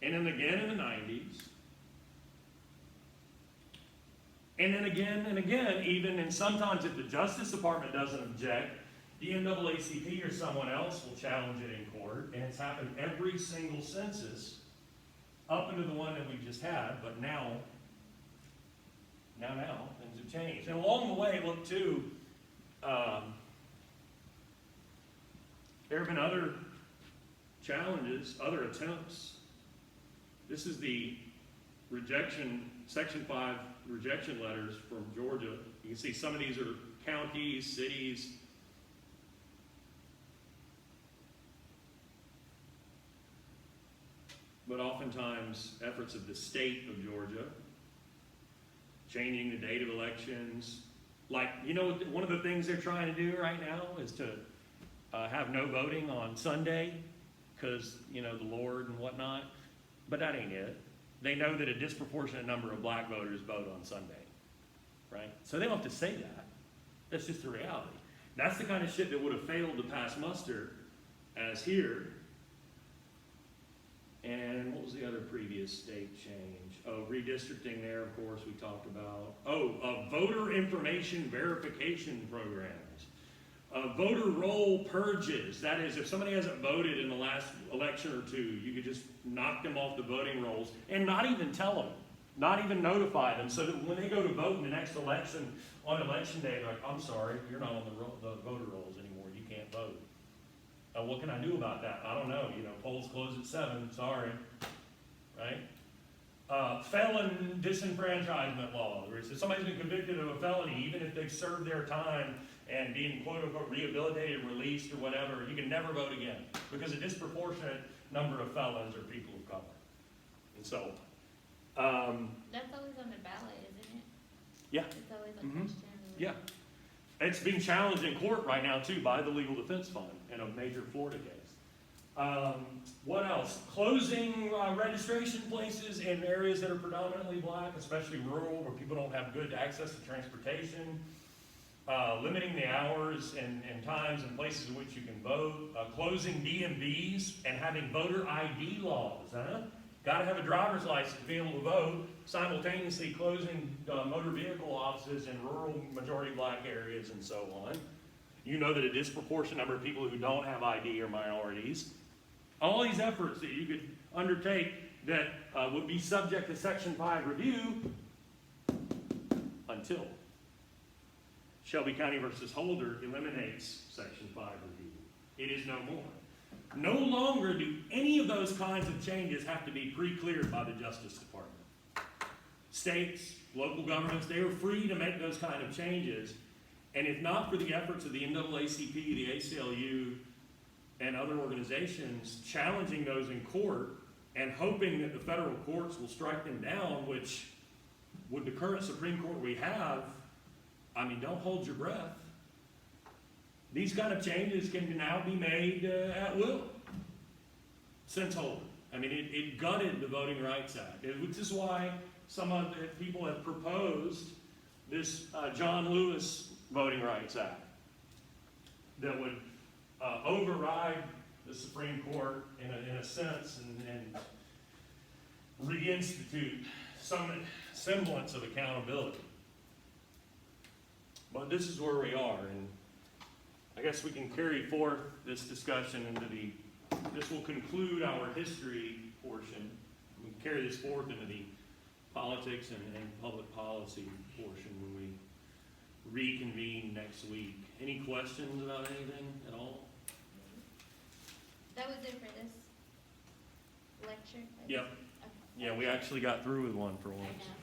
And then again in the 90s. And then again and again, even, and sometimes if the Justice Department doesn't object, the NAACP or someone else will challenge it in court, and it's happened every single census up into the one that we just had, but now things have changed. And along the way, look too, there have been other challenges, other attempts. This is the rejection, Section 5 rejection letters from Georgia. You can see some of these are counties, cities. But oftentimes, efforts of the state of Georgia, changing the date of elections. One of the things they're trying to do right now is to have no voting on Sunday, because, you know, the Lord and whatnot, but that ain't it. They know that a disproportionate number of black voters vote on Sunday, right? So they don't have to say that. That's just the reality. That's the kind of shit that would have failed to pass muster as here. And what was the other previous state change? Oh, redistricting there, of course, we talked about. Oh, voter information verification programs. Voter roll purges. That is, if somebody hasn't voted in the last election or two, you could just knock them off the voting rolls and not even tell them, not even notify them, so that when they go to vote in the next election, on election day, they're like, I'm sorry, you're not on the voter rolls anymore, you can't vote. What can I do about that? I don't know, you know, polls close at 7, sorry, right? Felon disenfranchisement law, where if somebody's been convicted of a felony, even if they've served their time and being quote unquote rehabilitated, released or whatever, you can never vote again, because a disproportionate number of felons are people of color. And so, That's always on the ballot, isn't it? yeah. It's always a Mhm. question. Yeah. It's being challenged in court right now, too, by the Legal Defense Fund in a major Florida case. What else? Closing registration places in areas that are predominantly black, especially rural, where people don't have good access to transportation. Limiting the hours and times and places in which you can vote. Closing DMVs and having voter ID laws, huh? Gotta have a driver's license to be able to vote, simultaneously closing motor vehicle offices in rural majority black areas and so on. You know that a disproportionate number of people who don't have ID are minorities. All these efforts that you could undertake that would be subject to Section 5 review until Shelby County versus Holder eliminates Section 5 review. It is no more. No longer do any of those kinds of changes have to be pre-cleared by the Justice Department. States, local governments, they are free to make those kind of changes. And if not for the efforts of the NAACP, the ACLU, and other organizations challenging those in court and hoping that the federal courts will strike them down, which with the current Supreme Court we have, I mean, don't hold your breath. These kind of changes can now be made at will since Holder. I mean, it gutted the Voting Rights Act, which is why some of the people have proposed this John Lewis Voting Rights Act that would override the Supreme Court in a sense and reinstitute some semblance of accountability. But this is where we are, and I guess we can carry forth this discussion into this will conclude our history portion. We can carry this forth into the politics and public policy portion when we reconvene next week. Any questions about anything at all? That was it for this lecture? Yep. Okay. Yeah, we actually got through with one for once. I know.